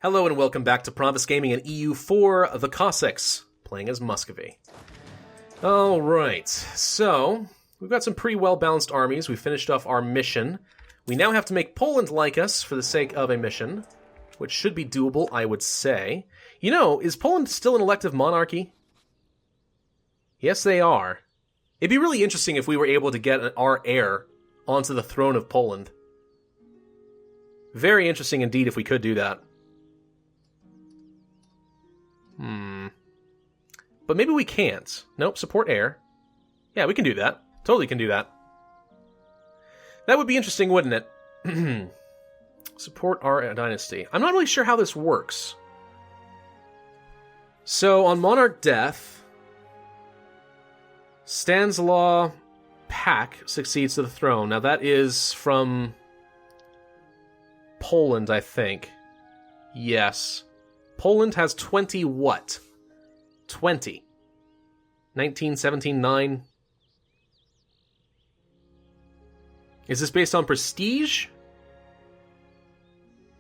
Hello and welcome back to Pravus Gaming in EU4, the Cossacks, playing as Muscovy. Alright, so we've got some pretty well-balanced armies. We finished off our mission. We now have to make Poland like us for the sake of a mission, which should be doable, I would say. You know, is Poland still an elective monarchy? Yes, they are. It'd be really interesting if we were able to get our heir onto the throne of Poland. Very interesting indeed if we could do that. But maybe we can't. Nope, support heir. Yeah, we can do that. Totally can do that. That would be interesting, wouldn't it? Support our dynasty. I'm not really sure how this works. So, on monarch death, Stanislaw Pak succeeds to the throne. Now, that is from Poland, I think. Yes. Poland has 20 what? 20. 19, 17, 9. Is this based on prestige?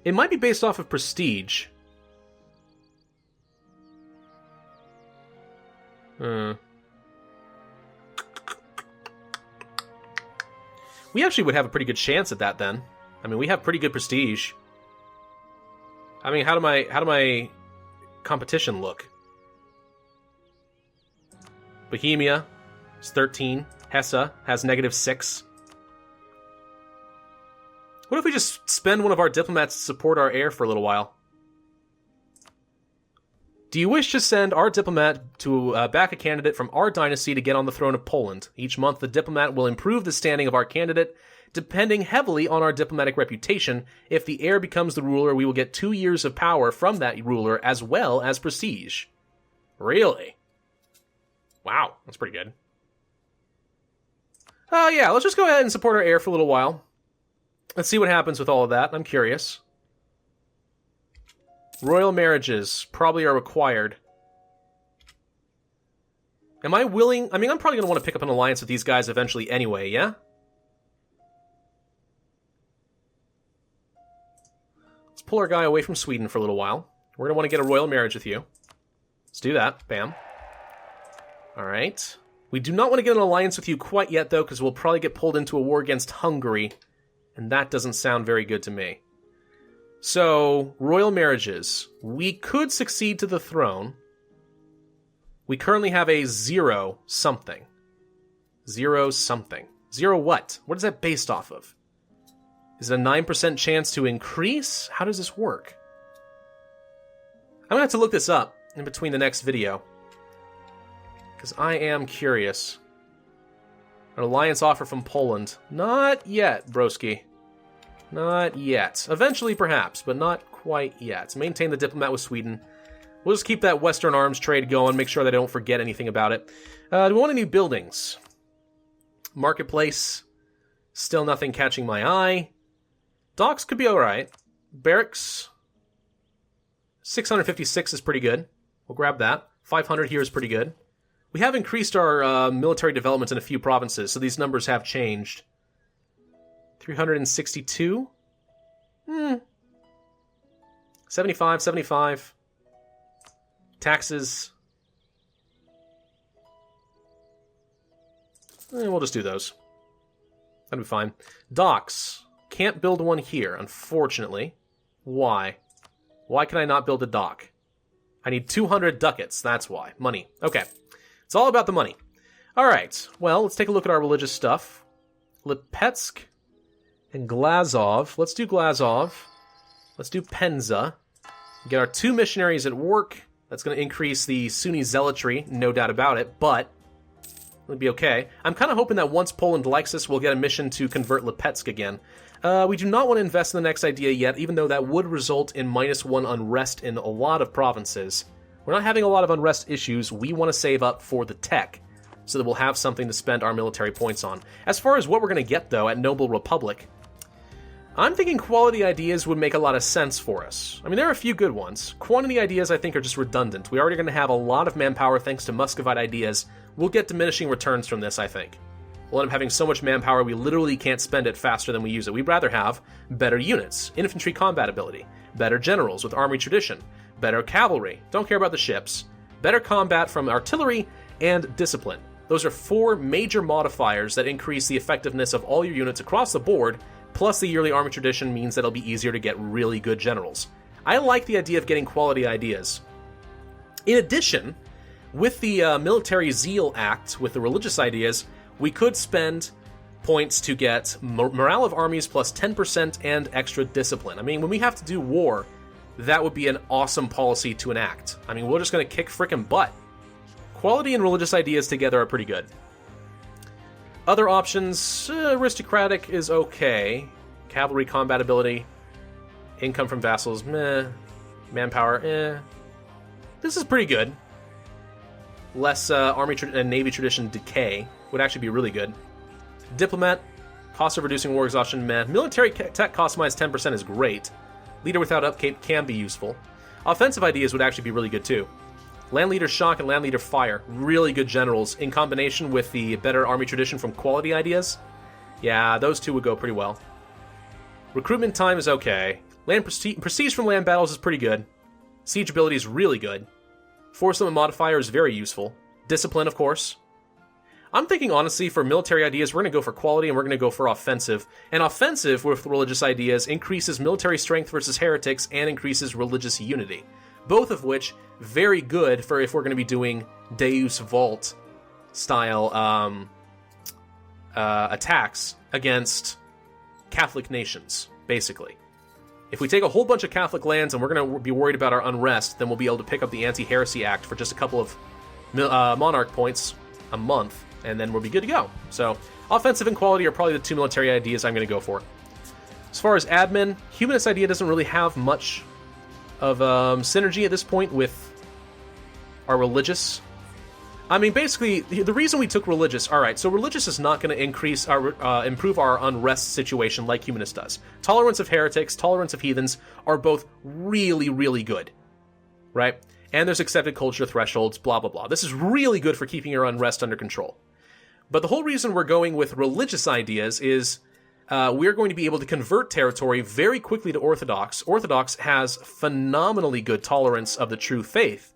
It might be based off of prestige. We actually would have a pretty good chance at that then. I mean, we have pretty good prestige. I mean, how do my competition look? Bohemia is 13. Hesse has -6. What if we just spend one of our diplomats to support our heir for a little while? Do you wish to send our diplomat to back a candidate from our dynasty to get on the throne of Poland? Each month, the diplomat will improve the standing of our candidate, depending heavily on our diplomatic reputation. If the heir becomes the ruler, we will get 2 years of power from that ruler as well as prestige. Really? Wow, that's pretty good. Yeah, let's just go ahead and support our heir for a little while. Let's see what happens with all of that. I'm curious. Royal marriages probably are required. Am I willing? I mean, I'm probably going to want to pick up an alliance with these guys eventually anyway, yeah? Let's pull our guy away from Sweden for a little while. We're going to want to get a royal marriage with you. Let's do that. Bam. Alright. We do not want to get an alliance with you quite yet, though, because we'll probably get pulled into a war against Hungary, and that doesn't sound very good to me. So, royal marriages. We could succeed to the throne. We currently have a 0 something. 0 something. 0 what? What is that based off of? Is it a 9% chance to increase? How does this work? I'm going to have to look this up in between the next video, because I am curious. An alliance offer from Poland. Not yet, broski. Not yet. Eventually, perhaps, but not quite yet. Maintain the diplomat with Sweden. We'll just keep that Western arms trade going, make sure that I don't forget anything about it. Do we want any buildings? Marketplace. Still nothing catching my eye. Docks could be alright. Barracks. 656 is pretty good. We'll grab that. 500 here is pretty good. We have increased our military development in a few provinces, so these numbers have changed. 362? 75, 75. Taxes. We'll just do those. That'll be fine. Docks. Can't build one here, unfortunately. Why? Why can I not build a dock? I need 200 ducats, that's why. Money. Okay. It's all about the money. Alright, well, let's take a look at our religious stuff. Lipetsk and Glazov. Let's do Glazov. Let's do Penza. Get our 2 missionaries at work. That's going to increase the Sunni zealotry, no doubt about it, but it'll be okay. I'm kind of hoping that once Poland likes us, we'll get a mission to convert Lipetsk again. We do not want to invest in the next idea yet, even though that would result in -1 unrest in a lot of provinces. We're not having a lot of unrest issues. We want to save up for the tech, so that we'll have something to spend our military points on. As far as what we're going to get, though, at Noble Republic, I'm thinking quality ideas would make a lot of sense for us. I mean, there are a few good ones. Quantity ideas, I think, are just redundant. We're already going to have a lot of manpower thanks to Muscovite ideas. We'll get diminishing returns from this, I think. We'll end up having so much manpower we literally can't spend it faster than we use it. We'd rather have better units, infantry combat ability, better generals with army tradition, better cavalry, don't care about the ships, better combat from artillery, and discipline. Those are 4 major modifiers that increase the effectiveness of all your units across the board, plus the yearly army tradition means that it'll be easier to get really good generals. I like the idea of getting quality ideas. In addition, with the Military Zeal Act, with the religious ideas, we could spend points to get morale of armies plus 10% and extra discipline. I mean, when we have to do war, that would be an awesome policy to enact. I mean, we're just going to kick frickin' butt. Quality and religious ideas together are pretty good. Other options, aristocratic is okay. Cavalry combat ability, income from vassals, meh. Manpower, eh. This is pretty good. Less army and navy tradition decay would actually be really good. Diplomat, cost of reducing war exhaustion, meh. Military tech cost minus 10% is great. Leader without upkeep can be useful. Offensive ideas would actually be really good too. Land Leader Shock and Land Leader Fire, really good generals in combination with the better army tradition from quality ideas. Yeah, those two would go pretty well. Recruitment time is okay. Land prestige from land battles is pretty good. Siege ability is really good. Force limit modifier is very useful. Discipline, of course. I'm thinking, honestly, for military ideas, we're going to go for quality and we're going to go for offensive. And offensive, with religious ideas, increases military strength versus heretics and increases religious unity. Both of which, very good for if we're going to be doing Deus Vult style attacks against Catholic nations, basically. If we take a whole bunch of Catholic lands and we're going to be worried about our unrest, then we'll be able to pick up the Anti-Heresy Act for just a couple of monarch points a month, and then we'll be good to go. So, offensive and quality are probably the 2 military ideas I'm going to go for. As far as admin, Humanist idea doesn't really have much of synergy at this point with our religious. I mean, basically, the reason we took religious, alright, so religious is not going to improve our unrest situation like Humanist does. Tolerance of heretics, tolerance of heathens are both really, really good, right? And there's accepted culture thresholds, blah, blah, blah. This is really good for keeping your unrest under control. But the whole reason we're going with religious ideas is we're going to be able to convert territory very quickly to Orthodox. Orthodox has phenomenally good tolerance of the true faith.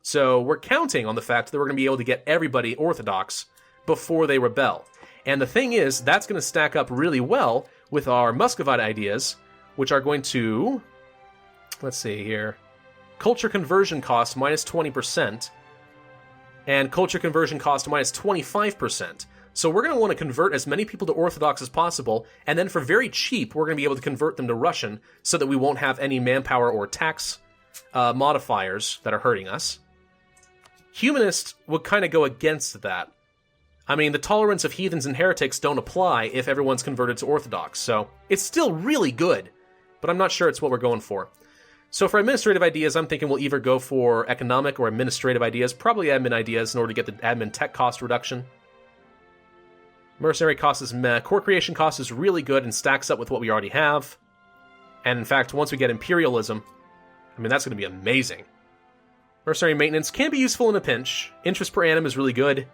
So we're counting on the fact that we're going to be able to get everybody Orthodox before they rebel. And the thing is, that's going to stack up really well with our Muscovite ideas, which are going to, let's see here, culture conversion cost minus 20%, and culture conversion cost minus 25%. So we're going to want to convert as many people to Orthodox as possible, and then for very cheap, we're going to be able to convert them to Russian so that we won't have any manpower or tax modifiers that are hurting us. Humanist would kind of go against that. I mean, the tolerance of heathens and heretics don't apply if everyone's converted to Orthodox, so it's still really good, but I'm not sure it's what we're going for. So for administrative ideas, I'm thinking we'll either go for economic or administrative ideas, probably admin ideas in order to get the admin tech cost reduction. Mercenary cost is meh. Core creation cost is really good and stacks up with what we already have. And in fact, once we get imperialism, I mean, that's going to be amazing. Mercenary maintenance can be useful in a pinch. Interest per annum is really good.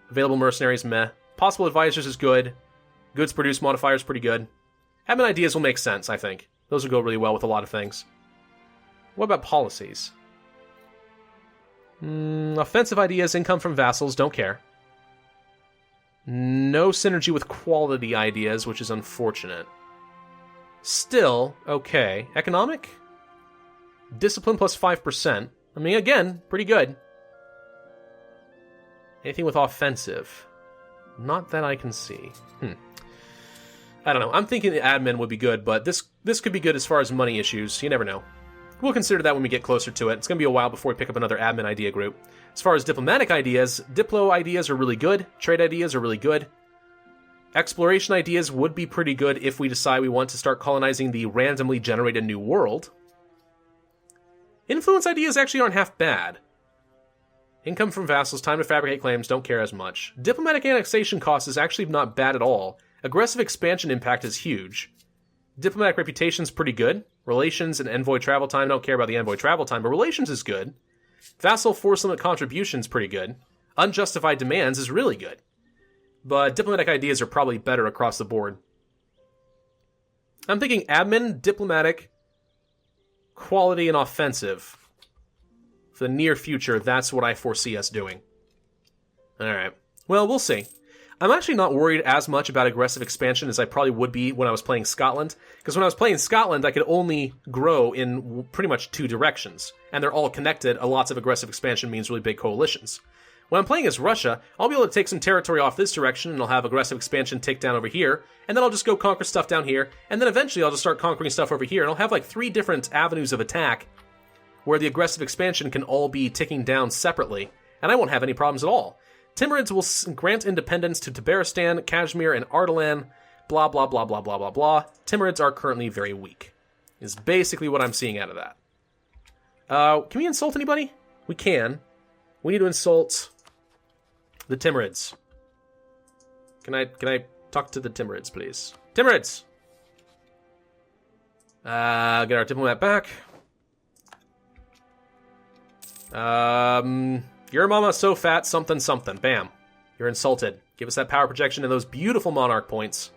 Available mercenaries, meh. Possible advisors is good. Goods produced modifier is pretty good. Admin ideas will make sense, I think. Those will go really well with a lot of things. What about policies? Offensive ideas, income from vassals, don't care. No synergy with quality ideas, which is unfortunate. Still, okay. Economic? Discipline plus 5%. I mean, again, pretty good. Anything with offensive? Not that I can see. I don't know. I'm thinking the admin would be good, but this could be good as far as money issues. You never know. We'll consider that when we get closer to it. It's going to be a while before we pick up another admin idea group. As far as diplomatic ideas, Diplo ideas are really good. Trade ideas are really good. Exploration ideas would be pretty good if we decide we want to start colonizing the randomly generated new world. Influence ideas actually aren't half bad. Income from vassals, time to fabricate claims, don't care as much. Diplomatic annexation cost is actually not bad at all. Aggressive expansion impact is huge. Diplomatic reputation's pretty good. Relations and envoy travel time, don't care about the envoy travel time, but relations is good. Vassal force limit contribution's pretty good. Unjustified demands is really good. But diplomatic ideas are probably better across the board. I'm thinking admin, diplomatic, quality and offensive. For the near future, that's what I foresee us doing. Alright. Well, we'll see. I'm actually not worried as much about aggressive expansion as I probably would be when I was playing Scotland, because when I was playing Scotland, I could only grow in pretty much 2 directions, and they're all connected. Lots of aggressive expansion means really big coalitions. When I'm playing as Russia, I'll be able to take some territory off this direction, and I'll have aggressive expansion take down over here, and then I'll just go conquer stuff down here, and then eventually I'll just start conquering stuff over here, and I'll have like 3 different avenues of attack, where the aggressive expansion can all be ticking down separately, and I won't have any problems at all. Timurids will grant independence to Tabaristan, Kashmir, and Ardalan, blah, blah, blah, blah, blah, blah, blah. Timurids are currently very weak, is basically what I'm seeing out of that. Can we insult anybody? We can. We need to insult the Timurids. Can I talk to the Timurids, please? Timurids! Get our diplomat back. Your mama so fat, something, something. Bam. You're insulted. Give us that power projection and those beautiful monarch points.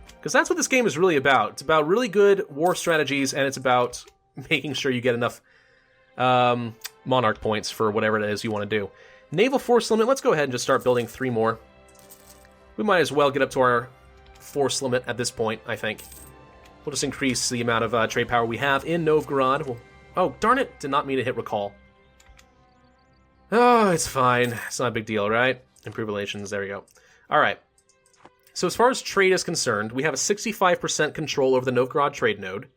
Because that's what this game is really about. It's about really good war strategies, and it's about making sure you get enough monarch points for whatever it is you want to do. Naval force limit. Let's go ahead and just start building 3 more. We might as well get up to our force limit at this point, I think. We'll just increase the amount of trade power we have in Novgorod. Oh, darn it. Did not mean to hit recall. Oh, it's fine. It's not a big deal, right? Improve relations. There we go. All right. So as far as trade is concerned, we have a 65% control over the Novgorod trade node.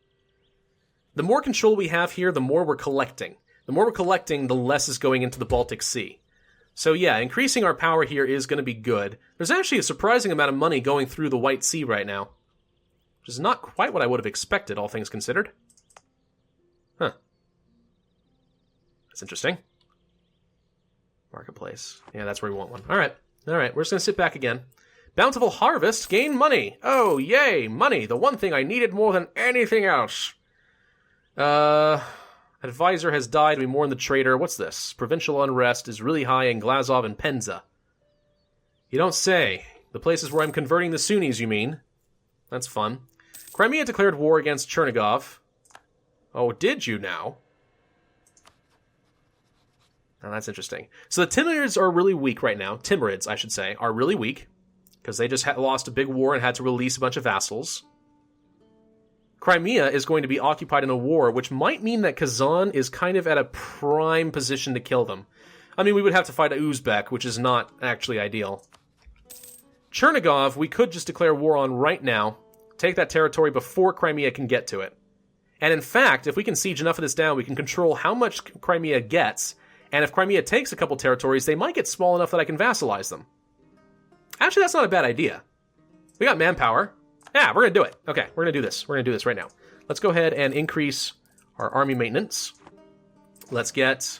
The more control we have here, the more we're collecting. The more we're collecting, the less is going into the Baltic Sea. So yeah, increasing our power here is going to be good. There's actually a surprising amount of money going through the White Sea right now, which is not quite what I would have expected, all things considered. Huh. That's interesting. Marketplace. Yeah, that's where we want one. All right. We're just going to sit back again. Bountiful harvest. Gain money. Oh, yay. Money. The one thing I needed more than anything else. Advisor has died. We mourn the traitor. What's this? Provincial unrest is really high in Glazov and Penza. You don't say. The places where I'm converting the Sunnis, you mean? That's fun. Crimea declared war against Chernigov. Oh, did you now? Oh, that's interesting. So the Timurids are really weak right now. Timurids, I should say, are really weak. Because they just lost a big war and had to release a bunch of vassals. Crimea is going to be occupied in a war, which might mean that Kazan is kind of at a prime position to kill them. I mean, we would have to fight Uzbek, which is not actually ideal. Chernigov, we could just declare war on right now, take that territory before Crimea can get to it. And in fact, if we can siege enough of this down, we can control how much Crimea gets, and if Crimea takes a couple territories, they might get small enough that I can vassalize them. Actually, that's not a bad idea. We got manpower. Yeah, we're going to do it. Okay, we're going to do this. We're going to do this right now. Let's go ahead and increase our army maintenance. Let's get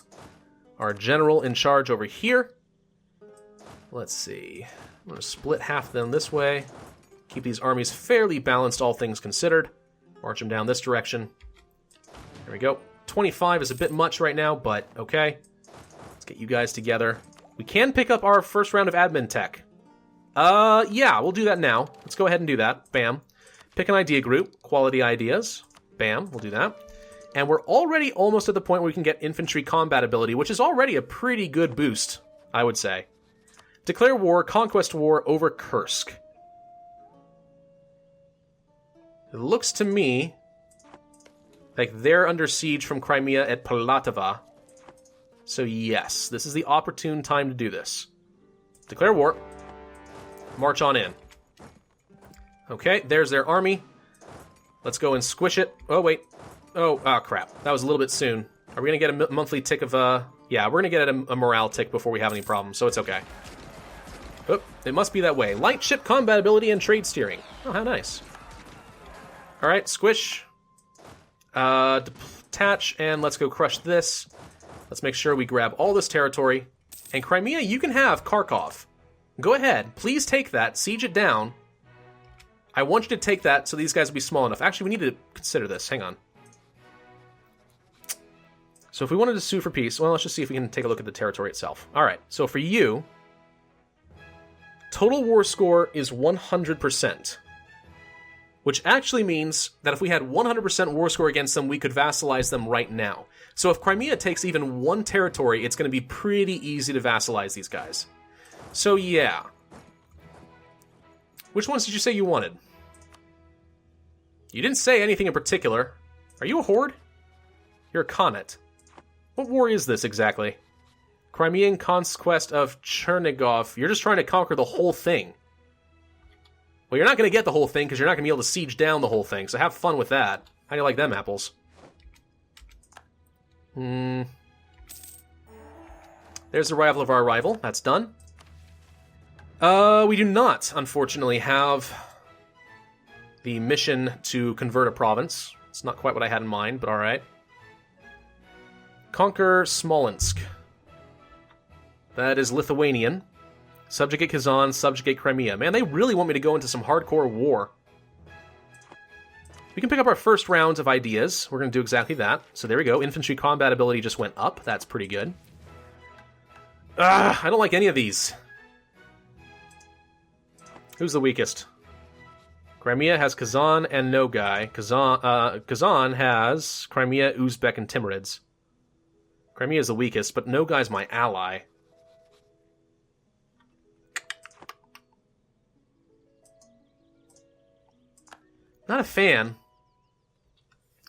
our general in charge over here. Let's see. I'm going to split half of them this way. Keep these armies fairly balanced, all things considered. March them down this direction. There we go. 25 is a bit much right now, but okay. Let's get you guys together. We can pick up our first round of admin tech. Yeah, we'll do that now. Let's go ahead and do that. Bam. Pick an idea group. Quality ideas. Bam. We'll do that. And we're already almost at the point where we can get infantry combat ability, which is already a pretty good boost, I would say. Declare war, conquest war over Kursk. It looks to me like they're under siege from Crimea at Palatova. So yes, this is the opportune time to do this. Declare war. March on in. Okay, there's their army. Let's go and squish it. Oh, wait. Oh, crap. That was a little bit soon. Are we going to get a monthly tick of, Yeah, we're going to get a morale tick before we have any problems, so it's okay. Oh, it must be that way. Light ship combat ability and trade steering. Oh, how nice. Alright, squish. Detach, and let's go crush this. Let's make sure we grab all this territory. And Crimea, you can have Kharkov. Go ahead. Please take that. Siege it down. I want you to take that so these guys will be small enough. Actually, we need to consider this. Hang on. So if we wanted to sue for peace, well, let's just see if we can take a look at the territory itself. All right. So for you, total war score is 100%. which actually means that if we had 100% war score against them, we could vassalize them right now. So if Crimea takes even one territory, it's going to be pretty easy to vassalize these guys. So yeah. Which ones did you say you wanted? You didn't say anything in particular. Are you a horde? You're a Khanate. What war is this exactly? Crimean conquest of Chernigov. You're just trying to conquer the whole thing. Well, you're not going to get the whole thing because you're not going to be able to siege down the whole thing, so have fun with that. How do you like them apples? There's the arrival of our rival. That's done. We do not, unfortunately, have the mission to convert a province. It's not quite what I had in mind, but alright. Conquer Smolensk. That is Lithuanian. Subjugate Kazan, subjugate Crimea. Man, they really want me to go into some hardcore war. We can pick up our first round of ideas. We're going to do exactly that. So there we go. Infantry combat ability just went up. That's pretty good. I don't like any of these. Who's the weakest? Crimea has Kazan and Nogai. Kazan has Crimea, Uzbek, and Timurids. Crimea is the weakest, but Nogai's my ally. Not a fan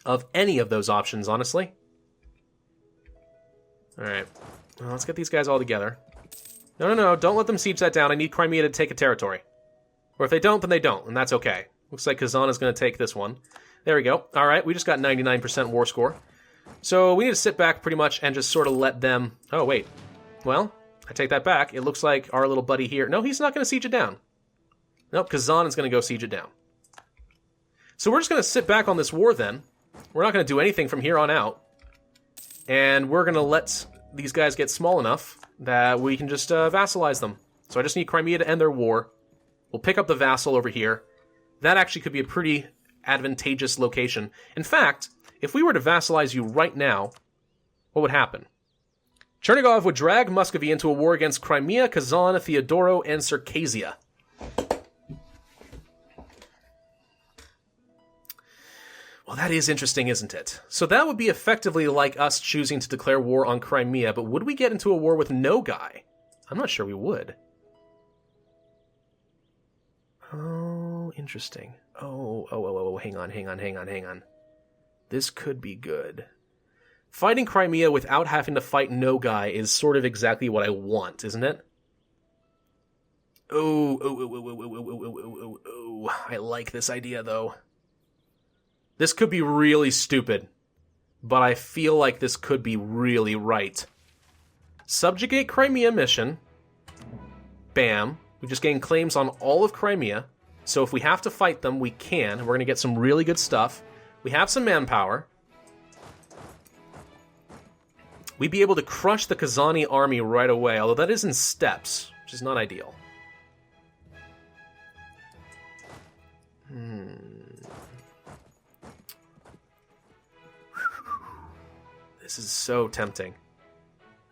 of any of those options, honestly. Alright. Well, let's get these guys all together. No. Don't let them siege that down. I need Crimea to take a territory. Or if they don't, then they don't, and that's okay. Looks like Kazan is going to take this one. There we go. Alright, we just got 99% war score. So we need to sit back pretty much and just sort of let them... Oh, wait. Well, I take that back. It looks like our little buddy here... No, he's not going to siege it down. Nope, Kazan is going to go siege it down. So we're just going to sit back on this war then. We're not going to do anything from here on out. And we're going to let these guys get small enough that we can just vassalize them. So I just need Crimea to end their war. We'll pick up the vassal over here. That actually could be a pretty advantageous location. In fact, if we were to vassalize you right now, what would happen? Chernigov would drag Muscovy into a war against Crimea, Kazan, Theodoro, and Circassia. Well, that is interesting, isn't it? So that would be effectively like us choosing to declare war on Crimea, but would we get into a war with Nogai? I'm not sure we would. Oh, interesting. Oh, hang on. This could be good. Fighting Crimea without having to fight Nogai is sort of exactly what I want, isn't it? Oh, I like this idea, though. This could be really stupid, but I feel like this could be really right. Subjugate Crimea mission. Bam. We just gain claims on all of Crimea, so if we have to fight them, we can, and we're going to get some really good stuff. We have some manpower. We'd be able to crush the Kazani army right away, although that is in steps, which is not ideal. This is so tempting.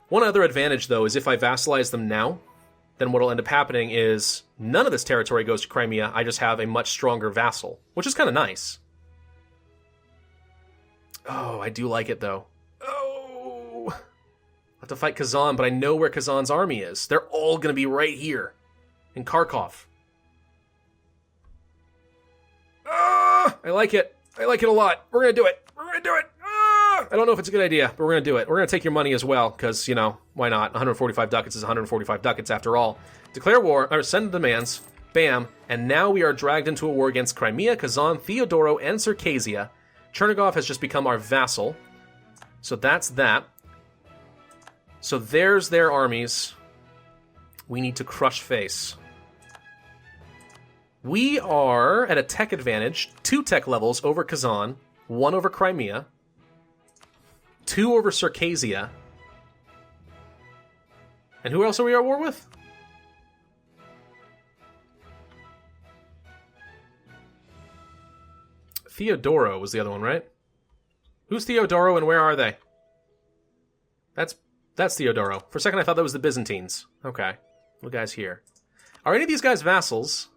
One other advantage, though, is if I vassalize them now, then what will end up happening is none of this territory goes to Crimea. I just have a much stronger vassal, which is kind of nice. Oh, I do like it, though. Oh! I have to fight Kazan, but I know where Kazan's army is. They're all going to be right here, in Kharkov. Ah! I like it. I like it a lot. We're going to do it. We're going to do it. Ah! I don't know if it's a good idea, but we're going to do it. We're going to take your money as well, because, you know, why not? 145 ducats is 145 ducats after all. Declare war, or send demands. Bam. And now we are dragged into a war against Crimea, Kazan, Theodoro, and Circassia. Chernigov has just become our vassal. So that's that. So there's their armies. We need to crush face. We are at a tech advantage, 2 tech levels over Kazan, 1 over Crimea, 2 over Circassia. And who else are we at war with? Theodoro was the other one, right? Who's Theodoro and where are they? That's Theodoro. For a second I thought that was the Byzantines. Okay. What guys here? Are any of these guys vassals?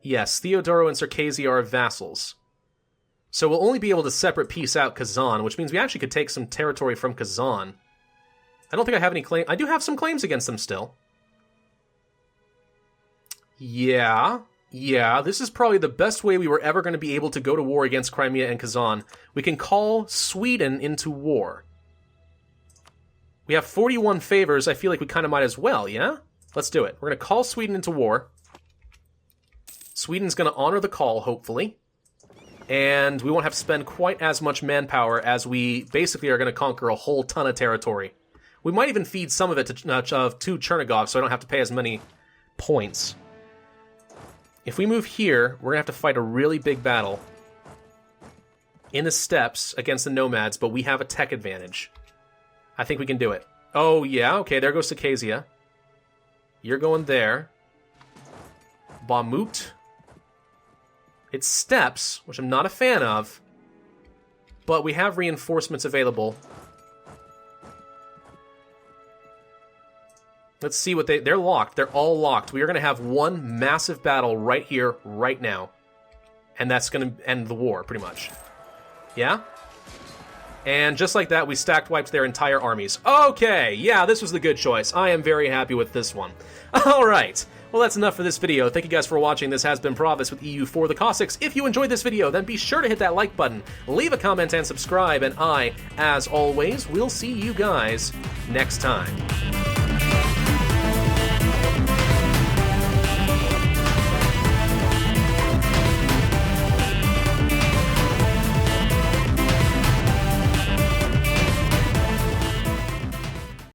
Yes, Theodoro and Circasia are vassals. So we'll only be able to separate piece out Kazan, which means we actually could take some territory from Kazan. I don't think I have any claim. I do have some claims against them still. Yeah, this is probably the best way we were ever going to be able to go to war against Crimea and Kazan. We can call Sweden into war. We have 41 favors. I feel like we kind of might as well, yeah? Let's do it. We're going to call Sweden into war. Sweden's going to honor the call, hopefully. And we won't have to spend quite as much manpower as we basically are going to conquer a whole ton of territory. We might even feed some of it to Chernigov, so I don't have to pay as many points. If we move here, we're going to have to fight a really big battle in the steppes against the nomads, but we have a tech advantage. I think we can do it. Oh, yeah, okay, there goes Circasia. You're going there. Bakhmut. It's steppes, which I'm not a fan of, but we have reinforcements available. Let's see what they're locked. They're all locked. We are going to have one massive battle right here, right now. And that's going to end the war, pretty much. Yeah? And just like that, we stacked wiped their entire armies. Okay, yeah, this was the good choice. I am very happy with this one. Alright, well that's enough for this video. Thank you guys for watching. This has been Pravus with EU for the Cossacks. If you enjoyed this video, then be sure to hit that like button, leave a comment, and subscribe. And I, as always, will see you guys next time.